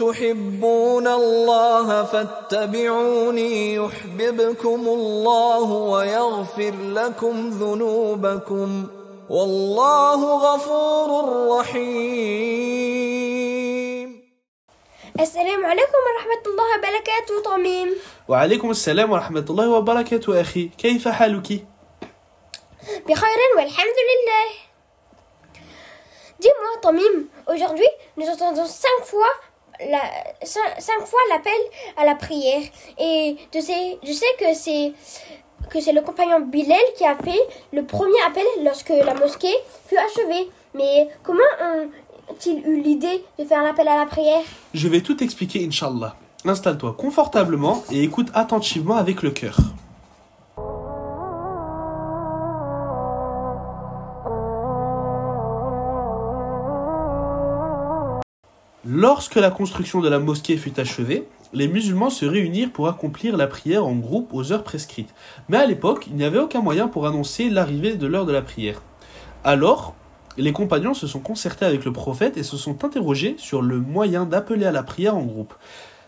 تحبون الله فاتبعوني يحببكم الله ويغفر لكم ذنوبكم والله غفور رحيم. السلام عليكم ورحمة الله وبركاته طميم. وعليكم السلام ورحمة الله وبركاته أخي، كيف حالك؟ بخير والحمد لله. Dis-moi Tamim, aujourd'hui nous entendons 5 fois l'appel à la prière et je sais que c'est le compagnon Bilal qui a fait le premier appel lorsque la mosquée fut achevée. Mais comment ont-ils eu l'idée de faire l'appel à la prière? Je vais tout expliquer, Inch'Allah. Installe-toi confortablement et écoute attentivement avec le cœur. Lorsque la construction de la mosquée fut achevée, les musulmans se réunirent pour accomplir la prière en groupe aux heures prescrites. Mais à l'époque, il n'y avait aucun moyen pour annoncer l'arrivée de l'heure de la prière. Alors, les compagnons se sont concertés avec le prophète et se sont interrogés sur le moyen d'appeler à la prière en groupe.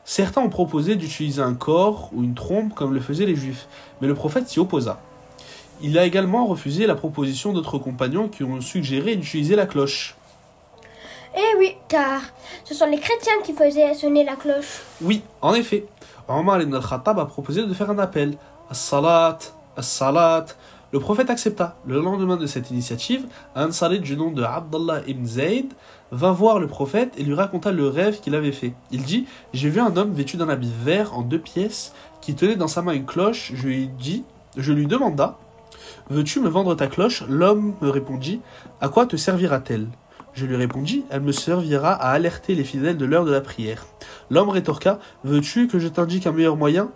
Certains ont proposé d'utiliser un cor ou une trompe comme le faisaient les juifs, mais le prophète s'y opposa. Il a également refusé la proposition d'autres compagnons qui ont suggéré d'utiliser la cloche. Eh oui, car ce sont les chrétiens qui faisaient sonner la cloche. Oui, en effet. Omar ibn al-Khattab a proposé de faire un appel. As-salat, as-salat. Le prophète accepta. Le lendemain de cette initiative, un Ansari du nom de Abdallah ibn Zayd vint voir le prophète et lui raconta le rêve qu'il avait fait. Il dit « J'ai vu un homme vêtu d'un habit vert en 2 pièces qui tenait dans sa main une cloche. Je lui demanda « Veux-tu me vendre ta cloche ?» L'homme me répondit « À quoi te servira-t-elle » Je lui répondis, elle me servira à alerter les fidèles de l'heure de la prière. L'homme rétorqua, veux-tu que je t'indique un meilleur moyen?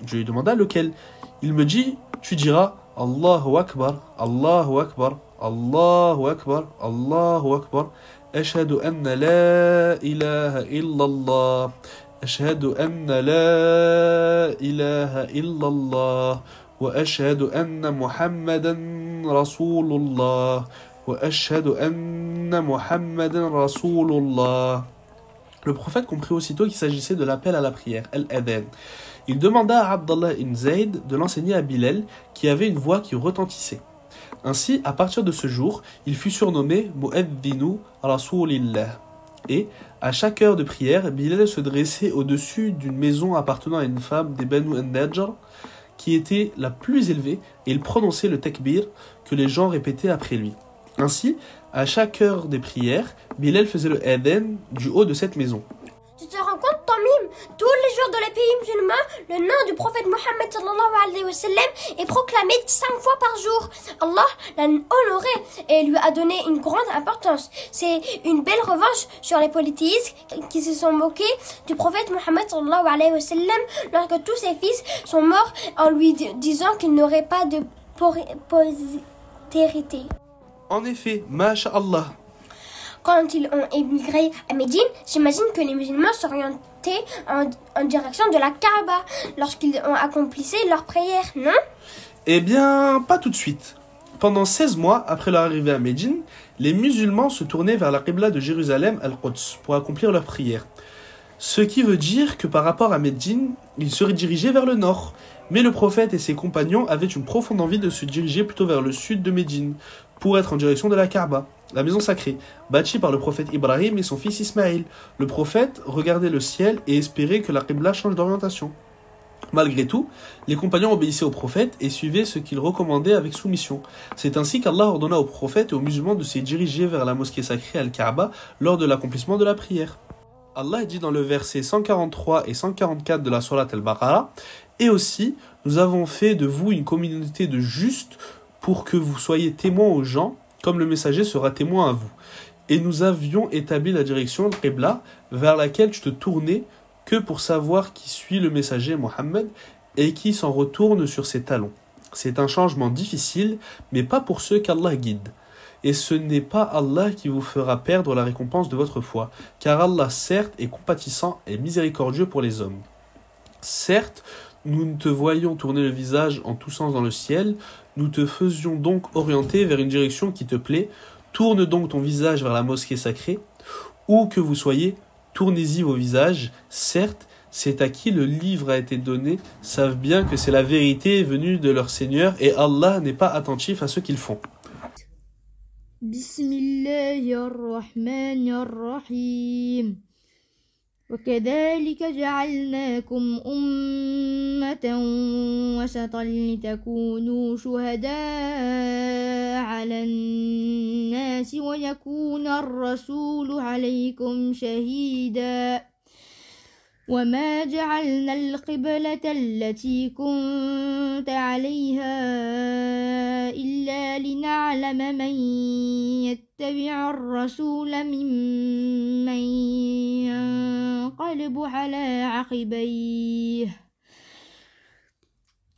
Je lui demanda lequel. Il me dit, tu diras, Allahu Akbar, Allahu Akbar, Allahu Akbar, Allahu Akbar, Ashhadu anna la ilaha illallah, Ashhadu anna la ilaha illallah, wa ashhadu anna Muhammadan Rasulullah. Le prophète comprit aussitôt qu'il s'agissait de l'appel à la prière, al-adhan. Il demanda à Abdallah ibn Zayd de l'enseigner à Bilal, qui avait une voix qui retentissait. Ainsi, à partir de ce jour, il fut surnommé Mu'adhdhinu Rasulillah. Et, à chaque heure de prière, Bilal se dressait au-dessus d'une maison appartenant à une femme des Banu an-Najjar, qui était la plus élevée, et il prononçait le takbir que les gens répétaient après lui. Ainsi, à chaque heure des prières, Bilal faisait le adhan du haut de cette maison. Tu te rends compte, Tamim, tous les jours dans les pays musulmans, le nom du prophète Mohammed sallallahu alayhi wa sallam est proclamé 5 fois par jour. Allah l'a honoré et lui a donné une grande importance. C'est une belle revanche sur les polythéistes qui se sont moqués du prophète Mohammed sallallahu alayhi wa sallam lorsque tous ses fils sont morts en lui disant qu'il n'aurait pas de postérité. En effet, masha'Allah. Quand ils ont émigré à Médine, j'imagine que les musulmans s'orientaient en direction de la Kaaba lorsqu'ils ont accompli leur prière, non? Eh bien, pas tout de suite. Pendant 16 mois après leur arrivée à Médine, les musulmans se tournaient vers la Qibla de Jérusalem, Al-Quds, pour accomplir leur prière. Ce qui veut dire que par rapport à Médine, ils seraient dirigés vers le nord. Mais le prophète et ses compagnons avaient une profonde envie de se diriger plutôt vers le sud de Médine, pour être en direction de la Kaaba, la maison sacrée, bâtie par le prophète Ibrahim et son fils Ismaïl. Le prophète regardait le ciel et espérait que la Qibla change d'orientation. Malgré tout, les compagnons obéissaient au prophète et suivaient ce qu'il recommandait avec soumission. C'est ainsi qu'Allah ordonna au prophète et aux musulmans de se diriger vers la mosquée sacrée Al-Kaaba lors de l'accomplissement de la prière. Allah dit dans le verset 143 et 144 de la Sourate Al-Baqarah, « Et aussi, nous avons fait de vous une communauté de justes pour que vous soyez témoins aux gens, comme le messager sera témoin à vous. Et nous avions établi la direction de Qibla, vers laquelle tu te tournais que pour savoir qui suit le messager Mohammed et qui s'en retourne sur ses talons. C'est un changement difficile, mais pas pour ceux qu'Allah guide. Et ce n'est pas Allah qui vous fera perdre la récompense de votre foi, car Allah certes est compatissant et miséricordieux pour les hommes. Certes, nous te voyions tourner le visage en tous sens dans le ciel, nous te faisions donc orienter vers une direction qui te plaît, tourne donc ton visage vers la mosquée sacrée, où que vous soyez, Tournez-y vos visages. Certes, c'est à qui le livre a été donné, savent bien que c'est la vérité venue de leur Seigneur et Allah n'est pas attentif à ce qu'ils font. Bismillahirrahmanirrahim. وكذلك جعلناكم أمة وسطا لتكونوا شهداء على الناس ويكون الرسول عليكم شهيدا وما جعلنا القبلة التي كنت عليها إلا لنعلم من يتبع الرسول ممن ينقلب على عقبيه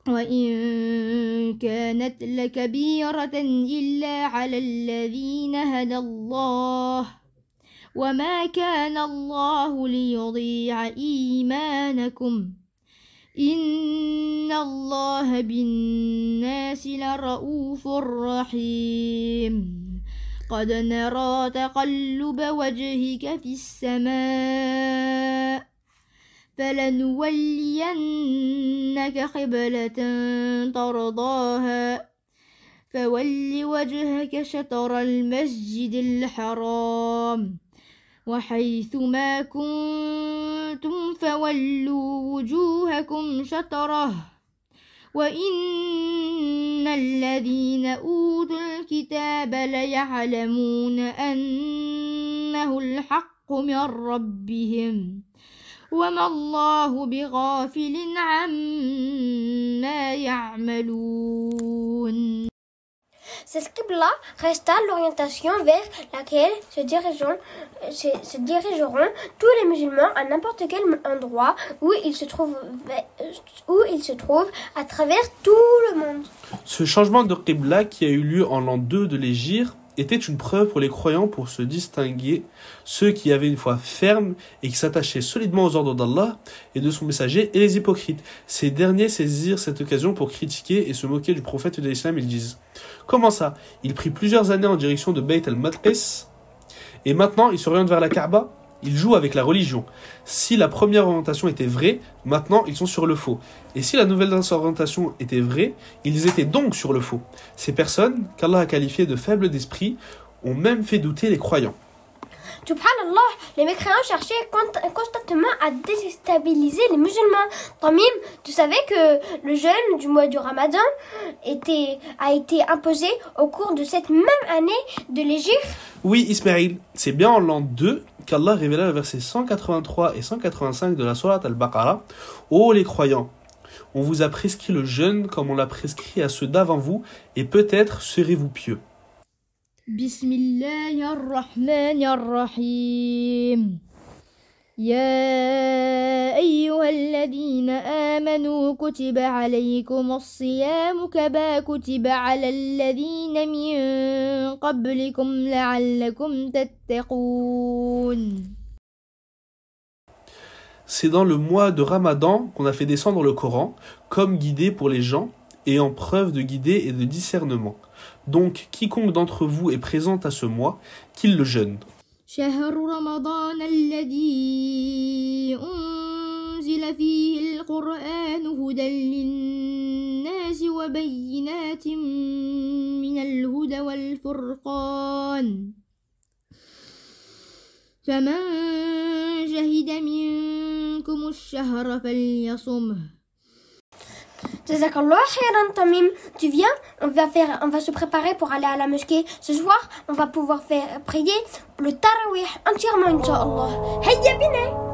وإن كانت لكبيرة إلا على الذين هدى الله وما كان الله ليضيع إيمانكم إن الله بالناس لرؤوف رحيم قد نرى تقلب وجهك في السماء فلنولينك قبلة ترضاها فول وجهك شطر المسجد الحرام وحيث ما كنتم فولوا وجوهكم شطره وإن الذين أوتوا الكتاب ليعلمون أنه الحق من ربهم وما الله بغافل عما يعملون. Cette qibla resta l'orientation vers laquelle se dirigeront tous les musulmans à n'importe quel endroit où ils se trouvent à travers tout le monde. Ce changement de qibla qui a eu lieu en l'an 2 de l'Hégire était une preuve pour les croyants pour se distinguer ceux qui avaient une foi ferme et qui s'attachaient solidement aux ordres d'Allah et de son messager et les hypocrites. Ces derniers saisirent cette occasion pour critiquer et se moquer du prophète de l'islam. Ils disent: comment ça? Il prit plusieurs années en direction de Bayt al-Maqdis et maintenant il s'oriente vers la Kaaba. Ils jouent avec la religion. Si la première orientation était vraie, maintenant ils sont sur le faux. Et si la nouvelle orientation était vraie, ils étaient donc sur le faux. Ces personnes, qu'Allah a qualifiées de faibles d'esprit, ont même fait douter les croyants. Subhanallah, les mécréants cherchaient constamment à déstabiliser les musulmans. Tamim, tu savais que le jeûne du mois du Ramadan a été imposé au cours de cette même année de l'Hégire? Oui, Ismaïl, c'est bien en l'an 2 qu'Allah révéla le verset 183 et 185 de la sourate Al-Baqarah. Ô les croyants, on vous a prescrit le jeûne comme on l'a prescrit à ceux d'avant vous, et peut-être serez-vous pieux. Bismillahirrahmanirrahim. يا أيها الذين آمنوا كتب عليكم الصيام كما كتب على الذين من قبلكم لعلكم تتقون. C'est dans le mois de Ramadan qu'on a fait descendre le Coran, comme guidé pour les gens et en preuve de guidée et de discernement. Donc, quiconque d'entre vous est présent à ce mois, qu'il le jeûne. شهر رمضان الذي أنزل فيه القرآن هدى للناس وبينات من الهدى والفرقان فمن شهد منكم الشهر فليصمه. Jazakallah khairan Tamim. Tu viens, on va se préparer pour aller à la mosquée. Ce soir, on va pouvoir faire prier le tarawih entièrement, Inch'Allah. Hayya bina.